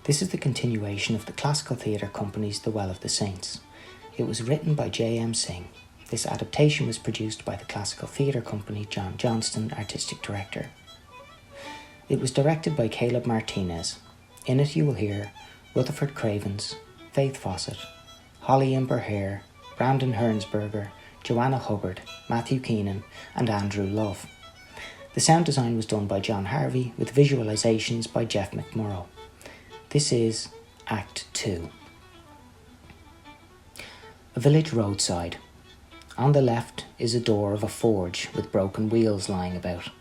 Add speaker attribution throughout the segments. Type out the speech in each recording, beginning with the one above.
Speaker 1: This is the continuation of the classical theatre company's The Well of the Saints. It was written by J.M. Synge. This adaptation was produced by the classical theatre company Johnston, artistic director. It was directed by Kalob Martinez. In it you will hear Rutherford Cravens, Faith Fossett, Holly Haire, Brandon Hearnsberger, Joanna Hubbard, Matthew Keenan and Andrew Love. The sound design was done by John Harvey with visualisations by Jeff McMorrough. This is Act 2. A village roadside. On the left is a door of a forge with broken wheels lying about.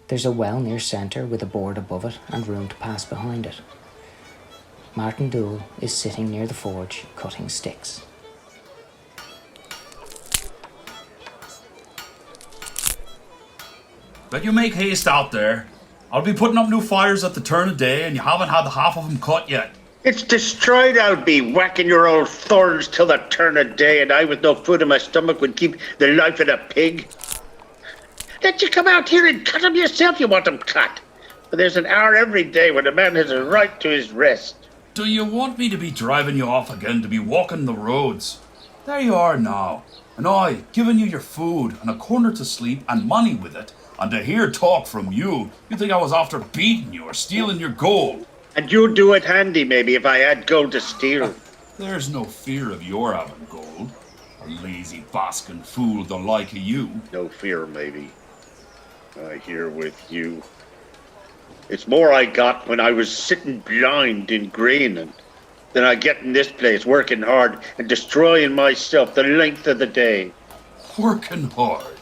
Speaker 1: There's a well near centre with a board above it and room to pass behind it. Martin Dool is sitting near the forge cutting sticks.
Speaker 2: Bet you make haste out there. I'll be putting up new fires at the turn of day and you haven't had half of them cut yet.
Speaker 3: It's destroyed I'll be, whacking your old thorns till the turn of day, and I with no food in my stomach would keep the life of a pig. Let you come out here and cut them yourself, you want them cut. But there's an hour every day when a man has a right to his rest.
Speaker 2: Do you want me to be driving you off again to be walking the roads? There you are now, and I giving you your food and a corner to sleep and money with it, and to hear talk from you, you think I was after beating you or stealing your gold.
Speaker 3: And you'd do it handy, maybe, if I had gold to steal.
Speaker 2: There's no fear of your having gold. A lazy basking fool the like of you.
Speaker 3: No fear, maybe. I hear with you. It's more I got when I was sitting blind in Greenan than I get in this place, working hard and destroying myself the length of the day.
Speaker 2: Working hard?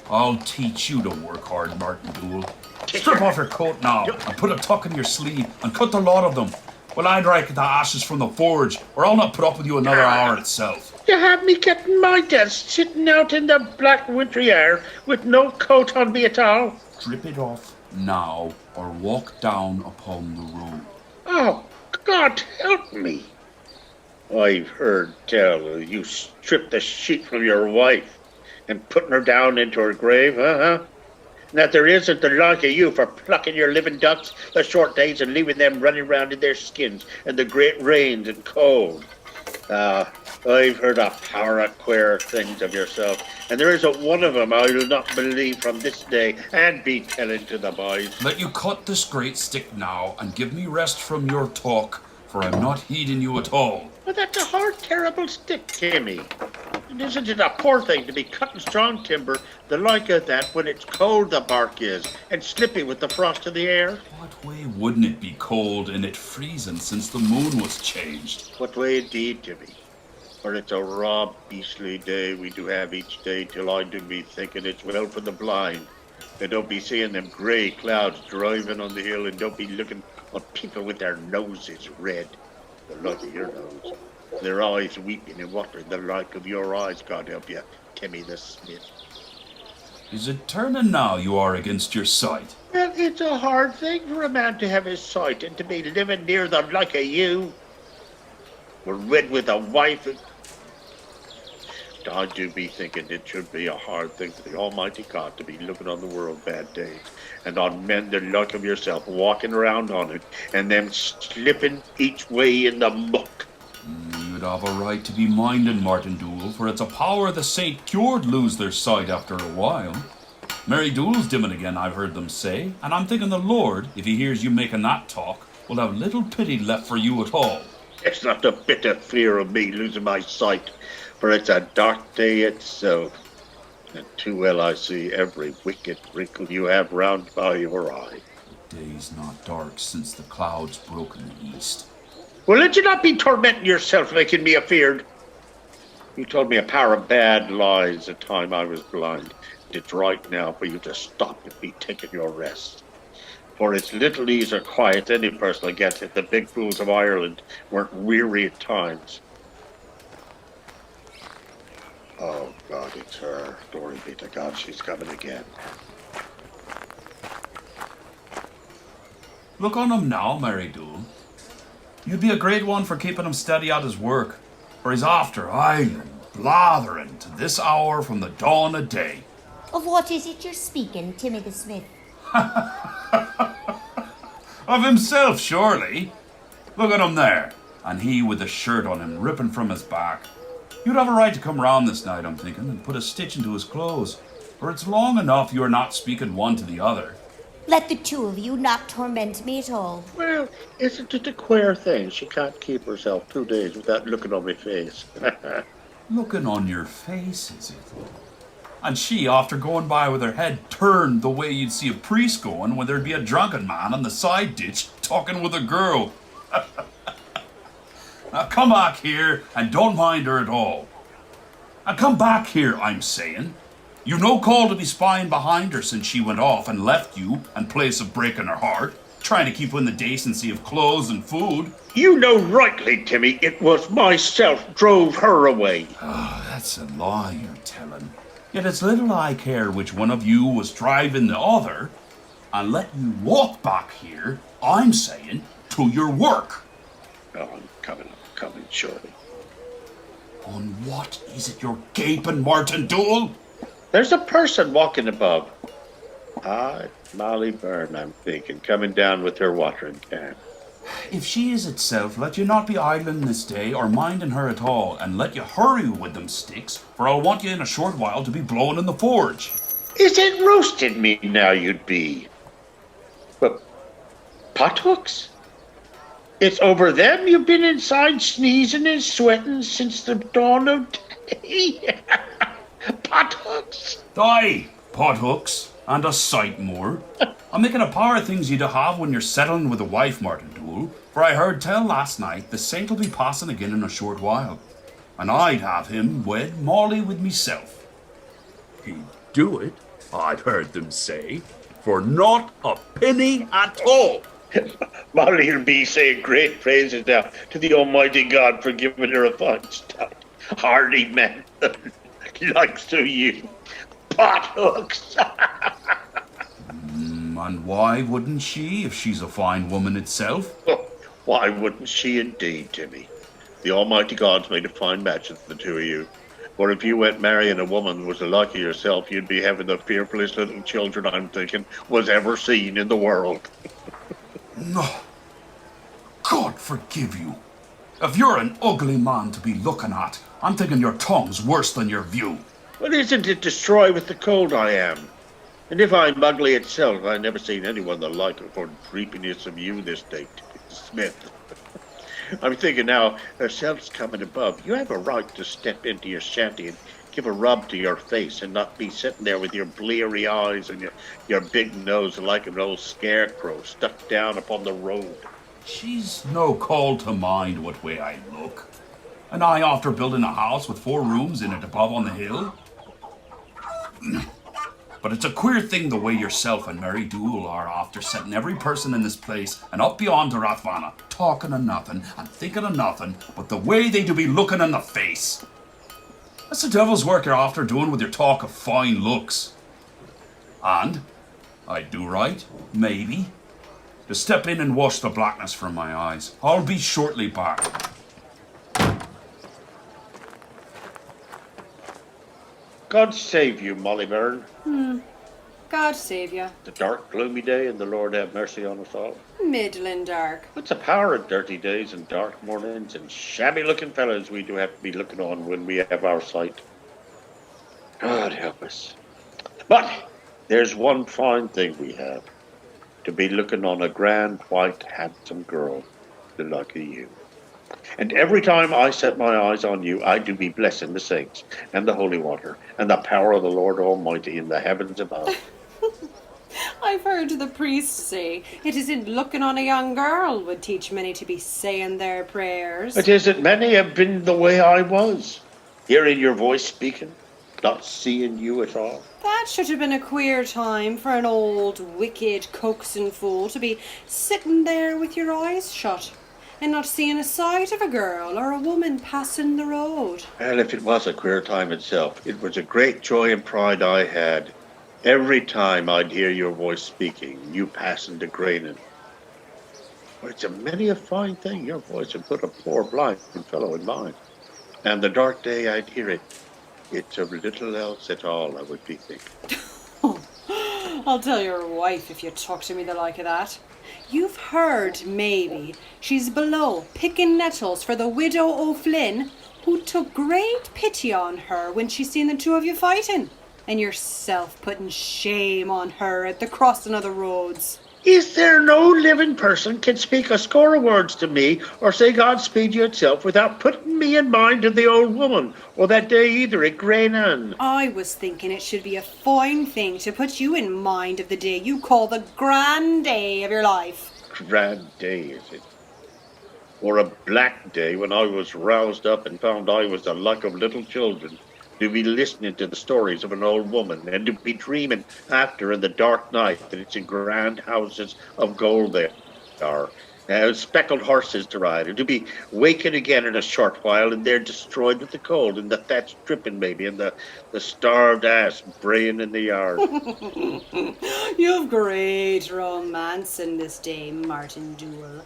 Speaker 2: I'll teach you to work hard, Martin Dool. Strip off your coat now and put a tuck in your sleeve and cut the lot of them. Well, I'd rake the ashes from the forge, or I'll not put up with you another hour itself.
Speaker 3: You have me getting my desk, sitting out in the black wintry air with no coat on me at all.
Speaker 2: Strip it off now, or walk down upon the road.
Speaker 3: Oh, God help me. I've heard tell you stripped the sheet from your wife and putting her down into her grave, huh? And that there isn't the like of you for plucking your living ducks the short days and leaving them running round in their skins in the great rains and cold. I've heard a power of queer things of yourself, and there isn't one of them I will not believe from this day and be telling to the boys.
Speaker 2: Let you cut this great stick now and give me rest from your talk, for I'm not heeding you at all.
Speaker 3: But that's a hard, terrible stick, Timmy. And isn't it a poor thing to be cutting strong timber the like of that when it's cold the bark is, and slippy with the frost of the air?
Speaker 2: What way wouldn't it be cold and it freezing since the moon was changed?
Speaker 3: What way indeed, Timmy? For it's a raw, beastly day we do have each day, till I do be thinking it's well for the blind. And don't be seeing them grey clouds driving on the hill, and don't be looking on people with their noses red, the like of your nose. Their eyes weeping and watering the like of your eyes, God help you, Timmy the Smith.
Speaker 2: Is it turning now you are against your sight?
Speaker 3: Well, it's a hard thing for a man to have his sight and to be living near the like of you. We're red with a wife. I do be thinking it should be a hard thing for the Almighty God to be looking on the world bad days, and on men the like of yourself walking around on it, and them slipping each way in the muck.
Speaker 2: You'd have a right to be minding, Martin Dool, for it's a power the Saint cured lose their sight after a while. Mary Dool's dimming again, I've heard them say, and I'm thinking the Lord, if he hears you making that talk, will have little pity left for you at all.
Speaker 3: It's not a bit of fear of me losing my sight, for it's a dark day itself, and too well I see every wicked wrinkle you have round by your eye.
Speaker 2: The day's not dark since the clouds broke in the east.
Speaker 3: Well, let you not be tormenting yourself, making me afeard. You told me a power of bad lies the time I was blind. It's right now for you to stop and be taking your rest. For it's little ease or quiet any person will get if the big fools of Ireland weren't weary at times. Oh, God, it's her. Glory be to God, she's coming again.
Speaker 2: Look on him now, Mary Dool. You'd be a great one for keeping him steady at his work, for he's after idling, blathering to this hour from the dawn of day.
Speaker 4: Of what is it you're speaking, Timmy the Smith?
Speaker 2: Of himself, surely. Look at him there. And he with the shirt on him, ripping from his back. You'd have a right to come round this night, I'm thinking, and put a stitch into his clothes. For it's long enough you're not speaking one to the other.
Speaker 4: Let the two of you not torment me at all.
Speaker 3: Well, isn't it a queer thing? She can't keep herself 2 days without looking on my face.
Speaker 2: Looking on your face, is it? And she, after going by with her head turned the way you'd see a priest going when there'd be a drunken man on the side ditch talking with a girl. Now come back here and don't mind her at all. And come back here, I'm saying. You've no call to be spying behind her since she went off and left you in place of breaking her heart, trying to keep in the decency of clothes and food.
Speaker 3: You know rightly, Timmy, it was myself drove her away.
Speaker 2: Oh, that's a lie you're telling. Yet it's little I care which one of you was driving the other, and let you walk back here, I'm saying, to your work.
Speaker 3: Oh, I'm coming, surely.
Speaker 2: On what is it you're gaping, Martin Dool?
Speaker 3: There's a person walking above. Molly Byrne, I'm thinking, coming down with her watering can.
Speaker 2: If she is itself, let you not be idling this day, or minding her at all, and let you hurry with them sticks, for I'll want you in a short while to be blowing in the forge.
Speaker 3: Is it roasting me now you'd be? But pothooks? It's over them you've been inside sneezing and sweating since the dawn of day. Pothooks?
Speaker 2: Aye, pothooks, and a sight more. I'm making a power of things you to have when you're settling with a wife, Martin Dool, for I heard tell last night the saint'll be passing again in a short while, and I'd have him wed Molly with meself. He'd do it, I've heard them say, for not a penny at all.
Speaker 3: Molly'll be saying great praises now to the Almighty God for giving her a fine stout, hardy man likes to you. Pothooks!
Speaker 2: And why wouldn't she, if she's a fine woman itself?
Speaker 3: Oh, why wouldn't she indeed, Timmy? The Almighty God's made a fine match of the two of you. For if you went marrying a woman who was the like of yourself, you'd be having the fearfulest little children, I'm thinking, was ever seen in the world.
Speaker 2: No. God forgive you. If you're an ugly man to be looking at, I'm thinking your tongue's worse than your view.
Speaker 3: But isn't it destroy with the cold I am? And if I'm ugly itself, I never seen anyone the like of for creepiness of you this day, Smith. I'm thinking now, herself's coming above. You have a right to step into your shanty and give a rub to your face and not be sitting there with your bleary eyes and your big nose like an old scarecrow stuck down upon the road.
Speaker 2: She's no call to mind what way I look. And I after building a house with 4 rooms in it above on the hill. But it's a queer thing the way yourself and Mary Dool are after setting every person in this place and up beyond the Rathvana, talking of nothing and thinking of nothing but the way they do be looking in the face. That's the devil's work you're after doing with your talk of fine looks. And I'd do right, maybe, to step in and wash the blackness from my eyes. I'll be shortly back.
Speaker 3: God save you, Molly Byrne.
Speaker 5: God save you.
Speaker 3: The dark, gloomy day, and the Lord have mercy on us all.
Speaker 5: Middling dark.
Speaker 3: What's the power of dirty days and dark mornings and shabby-looking fellas we do have to be looking on when we have our sight? God help us. But there's one fine thing we have. To be looking on a grand, white, handsome girl, the like of you. And every time I set my eyes on you, I do be blessing the saints and the holy water and the power of the Lord Almighty in the heavens above.
Speaker 5: I've heard the priest say it isn't looking on a young girl would teach many to be saying their prayers.
Speaker 3: It isn't many have been the way I was, hearing your voice speaking, not seeing you at all.
Speaker 5: That should have been a queer time for an old, wicked, coaxing fool to be sitting there with your eyes shut and not seeing a sight of a girl or a woman passing the road.
Speaker 3: Well, if it was a queer time itself, it was a great joy and pride I had every time I'd hear your voice speaking, you passing the grainin'. But it's a many a fine thing your voice would put a poor blind fellow in mind. And the dark day I'd hear it, it's of little else at all I would be thinking.
Speaker 5: I'll tell your wife if you talk to me the like of that. You've heard, maybe, she's below picking nettles for the widow O'Flynn, who took great pity on her when she seen the two of you fighting, and yourself putting shame on her at the crossing of the roads.
Speaker 3: Is there no living person can speak a score of words to me or say Godspeed you itself without putting me in mind of the old woman or that day either at Greenan?
Speaker 5: I was thinking it should be a fine thing to put you in mind of the day you call the grand day of your life.
Speaker 3: Grand day, is it? Or a black day when I was roused up and found I was the like of little children, to be listening to the stories of an old woman and to be dreaming after in the dark night that it's in grand houses of gold there are, speckled horses to ride, and to be waking again in a short while and they're destroyed with the cold and the thatch dripping maybe and the starved ass braying in the yard.
Speaker 5: You've great romance in this day, Martin Dool.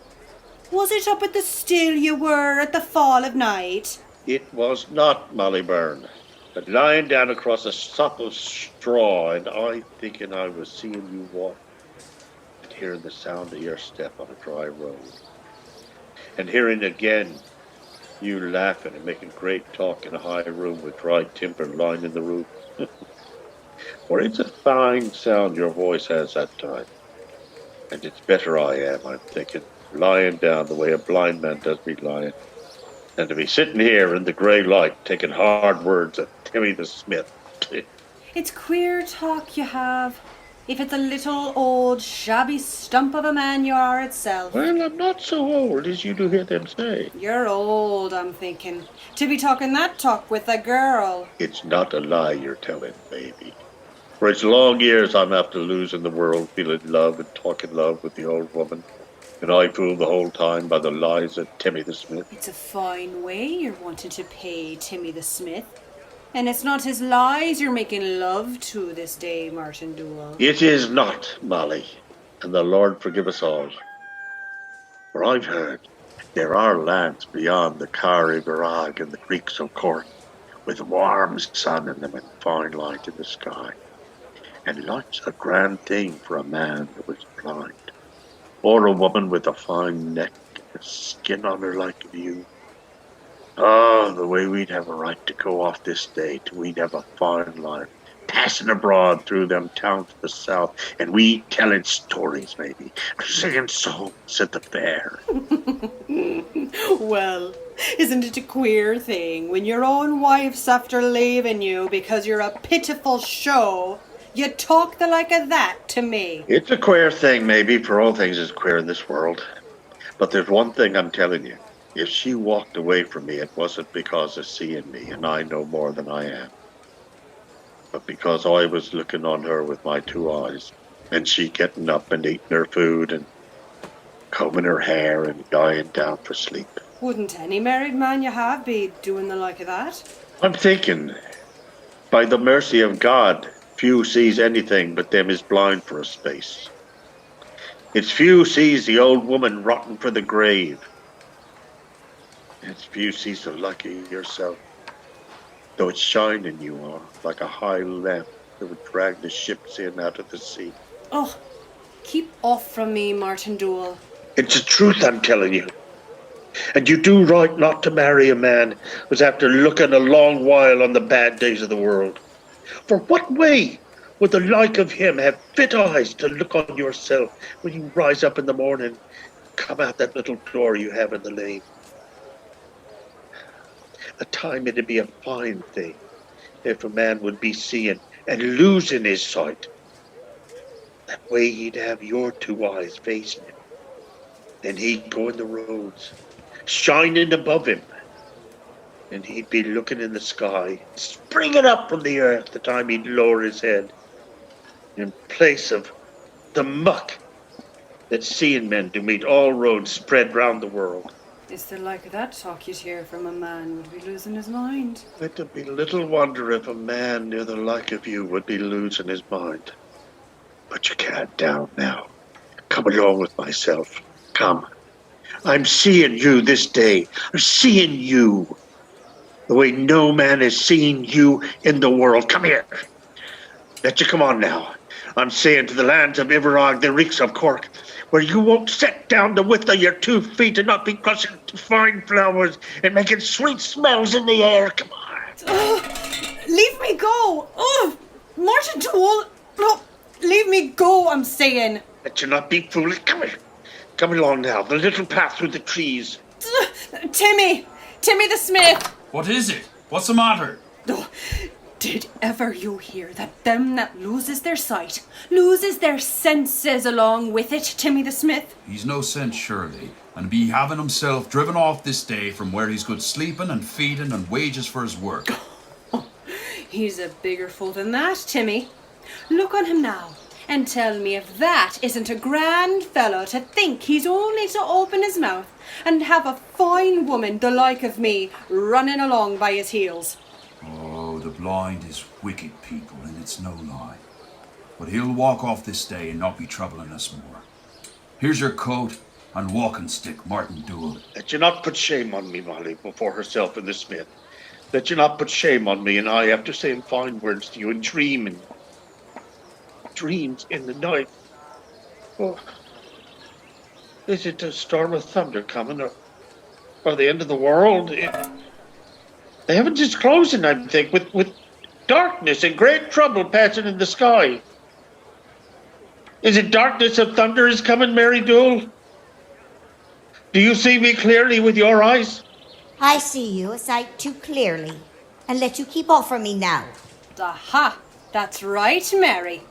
Speaker 5: Was it up at the still you were at the fall of night?
Speaker 3: It was not, Molly Byrne, but lying down across a sop of straw, and I thinking I was seeing you walk, and hearing the sound of your step on a dry road, and hearing again you laughing and making great talk in a high room with dry timber lining the roof. For it's a fine sound your voice has that time, and it's better I am, I'm thinking, lying down the way a blind man does be lying, and to be sitting here in the grey light taking hard words at Timmy the Smith.
Speaker 5: It's queer talk you have, if it's a little old shabby stump of a man you are itself.
Speaker 3: Well, I'm not so old as you do hear them say.
Speaker 5: You're old, I'm thinking, to be talking that talk with a girl.
Speaker 3: It's not a lie you're telling, baby. For it's long years I'm after losing the world, feeling love and talking love with the old woman. And I fooled the whole time by the lies of Timmy the Smith.
Speaker 5: It's a fine way you're wanting to pay Timmy the Smith. And it's not his lies you're making love to this day, Martin Dool.
Speaker 3: It is not, Molly, and the Lord forgive us all. For I've heard there are lands beyond the Carry Barrag and the Creeks of Cork, with warm sun in them and fine light in the sky. And light's a grand thing for a man that was blind. Or a woman with a fine neck and a skin on her like you. Oh, the way we'd have a right to go off this day till we'd have a fine life, passing abroad through them towns to the south, and we telling stories maybe, singing songs at the fair.
Speaker 5: Well, isn't it a queer thing when your own wife's after leaving you because you're a pitiful show? You talk the like of that to me.
Speaker 3: It's a queer thing, maybe, for all things is queer in this world. But there's one thing I'm telling you. If she walked away from me, it wasn't because of seeing me, and I know more than I am. But because I was looking on her with my two eyes, and she getting up and eating her food, and combing her hair, and lying down for sleep.
Speaker 5: Wouldn't any married man you have be doing the like of that?
Speaker 3: I'm thinking, by the mercy of God, few sees anything but them is blind for a space. It's few sees the old woman rotten for the grave. It's few sees the lucky yourself, though it's shining you are like a high lamp that would drag the ships in out of the sea.
Speaker 5: Oh, keep off from me, Martin Dool.
Speaker 3: It's the truth I'm telling you. And you do right not to marry a man who's after looking a long while on the bad days of the world. For what way would the like of him have fit eyes to look on yourself when you rise up in the morning, come out that little door you have in the lane? A time it'd be a fine thing if a man would be seeing and losing his sight. That way he'd have your two eyes facing him. Then he'd go in the roads, shining above him. And he'd be looking in the sky, springing up from the earth the time he'd lower his head, in place of the muck that seeing men do meet all roads spread round the world.
Speaker 5: Is there like that talk you'd hear from a man would be losing his mind?
Speaker 3: It'd be little wonder if a man near the like of you would be losing his mind. But you can't down now. Come along with myself. Come. I'm seeing you this day. I'm seeing you. The way no man has seen you in the world. Come here. Let you come on now. I'm saying to the lands of Iverag, the reeks of Cork, where you won't set down the width of your 2 feet and not be crushing fine flowers and making sweet smells in the air. Come on.
Speaker 5: Leave me go! Oh, Martin Dool! No, leave me go, I'm saying.
Speaker 3: Let you not be foolish. Come here. Come along now, the little path through the trees.
Speaker 5: Timmy the Smith!
Speaker 2: What is it? What's the matter?
Speaker 5: Oh, did ever you hear that them that loses their sight, loses their senses along with it, Timmy the Smith?
Speaker 2: He's no sense, surely, and be having himself driven off this day from where he's good sleeping and feeding and wages for his work.
Speaker 5: He's a bigger fool than that, Timmy. Look on him now, and tell me if that isn't a grand fellow to think he's only to open his mouth and have a fine woman the like of me running along by his heels.
Speaker 2: Oh, the blind is wicked people, and it's no lie. But he'll walk off this day and not be troubling us more. Here's your coat and walking stick, Martin Dool.
Speaker 3: Let you not put shame on me, Molly, before herself and the Smith. Let you not put shame on me, and I, after saying fine words to you and dreams in the night. Oh, is it a storm of thunder coming, or the end of the world? The heavens is closing, I think, with darkness and great trouble passing in the sky. Is it darkness of thunder is coming, Mary Dool? Do you see me clearly with your eyes?
Speaker 4: I see you a sight too clearly, and let you keep off from me now.
Speaker 5: Aha! That's right, Mary.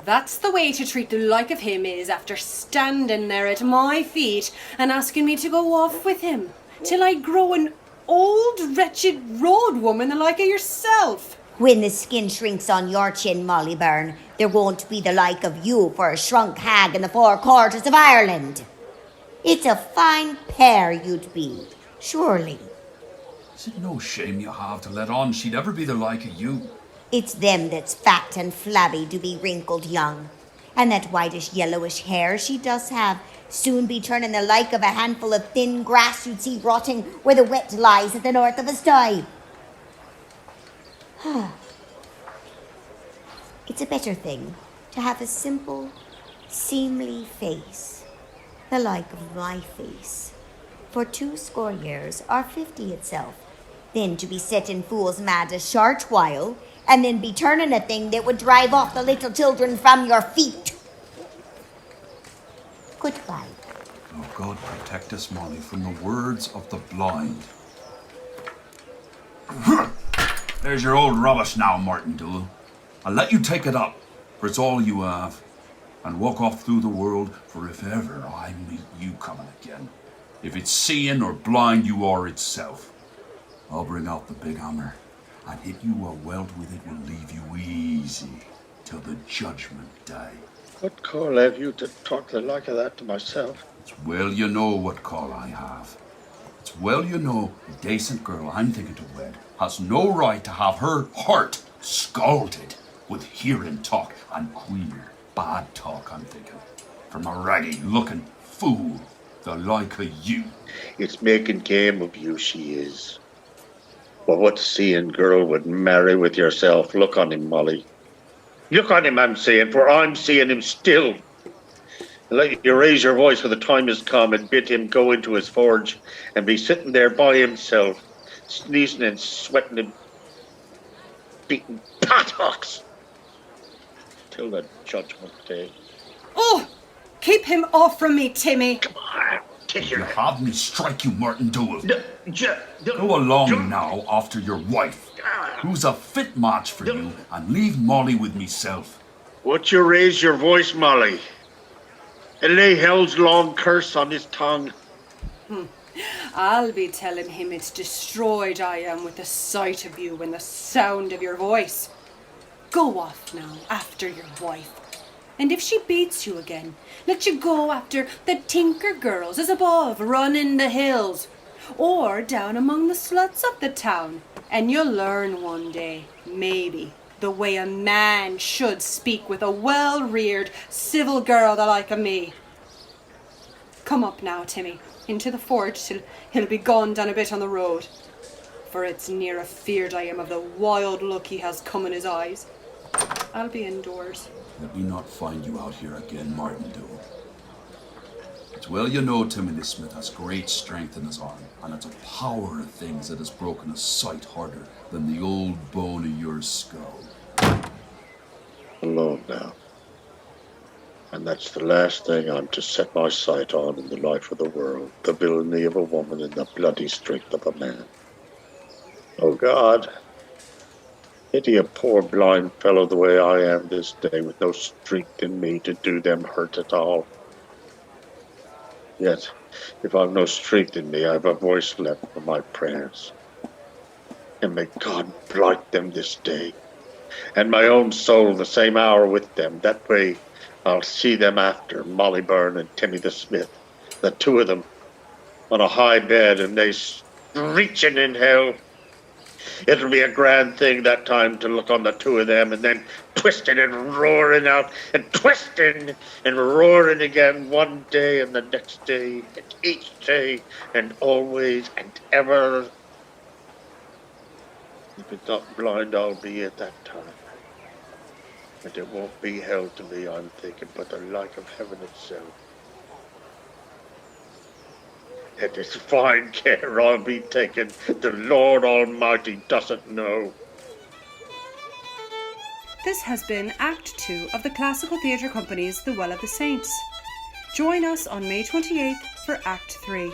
Speaker 5: That's the way to treat the like of him is after standing there at my feet and asking me to go off with him till I grow an old wretched road woman the like of yourself.
Speaker 4: When the skin shrinks on your chin, Molly Byrne, there won't be the like of you for a shrunk hag in the 4 quarters of Ireland. It's a fine pair you'd be, surely.
Speaker 2: Is it no shame you have to let on she'd ever be the like of you?
Speaker 4: It's them that's fat and flabby to be wrinkled young. And that whitish yellowish hair she does have soon be turning the like of a handful of thin grass you'd see rotting where the wet lies at the north of a sty. It's a better thing to have a simple, seemly face, the like of my face, for 20 years or 50 itself, than to be setting fools mad a short while, and then be turning a thing that would drive off the little children from your feet. Goodbye.
Speaker 2: Oh, God protect us, Molly, from the words of the blind. There's your old rubbish now, Martin Dool. I'll let you take it up, for it's all you have, and walk off through the world, for if ever I meet you coming again, if it's seeing or blind you are itself, I'll bring out the big hammer and hit you a welt with it will leave you easy till the judgment day.
Speaker 3: What call have you to talk the like of that to myself?
Speaker 2: It's well you know what call I have. It's well you know a decent girl I'm thinking to wed has no right to have her heart scalded with hearing talk and queer, bad talk, I'm thinking, from a raggy-looking fool the like of you.
Speaker 3: It's making game of you, she is. But what seeing girl would marry with yourself? Look on him, Molly. Look on him, I'm saying, for I'm seeing him still. Let you raise your voice for the time has come and bid him go into his forge and be sitting there by himself, sneezing and sweating and beating pathocks till the judgment day.
Speaker 5: Oh, keep him off from me, Timmy.
Speaker 3: Come on, take your
Speaker 2: You have me strike you, Martin Dool.
Speaker 3: Go
Speaker 2: Go along now after your wife, who's a fit match for you, and leave Molly with meself.
Speaker 3: Would you raise your voice, Molly, and lay hell's long curse on his tongue?
Speaker 5: I'll be telling him it's destroyed I am with the sight of you and the sound of your voice. Go off now after your wife. And if she beats you again, let you go after the tinker girls as above running the hills, or down among the sluts of the town, and you'll learn one day, maybe, the way a man should speak with a well-reared, civil girl the like of me. Come up now, Timmy, into the forge till he'll be gone down a bit on the road, for it's near afeard I am of the wild look he has come in his eyes. I'll be indoors.
Speaker 2: Let me not find you out here again, Martin Dool. It's well you know Timothy Smith has great strength in his arm, and it's a power of things that has broken a sight harder than the old bone of your skull.
Speaker 3: Alone now. And that's the last thing I'm to set my sight on in the life of the world, the villainy of a woman and the bloody strength of a man. Oh, God, pity a poor blind fellow the way I am this day, with no strength in me to do them hurt at all. Yet, if I've no strength in me, I've a voice left for my prayers. And may God blight them this day, and my own soul the same hour with them. That way I'll see them after, Molly Byrne and Timmy the Smith, the two of them, on a high bed, and they screeching in hell. It'll be a grand thing that time to look on the two of them, and then twisting and roaring out, and twisting and roaring again one day and the next day, and each day, and always and ever. If it's not blind, I'll be at that time. And it won't be hell to me, I'm thinking, but the like of heaven itself. And it's fine care I'll be taken. The Lord Almighty doesn't know.
Speaker 5: This has been Act 2 of the Classical Theatre Company's The Well of the Saints. Join us on May 28th for Act 3.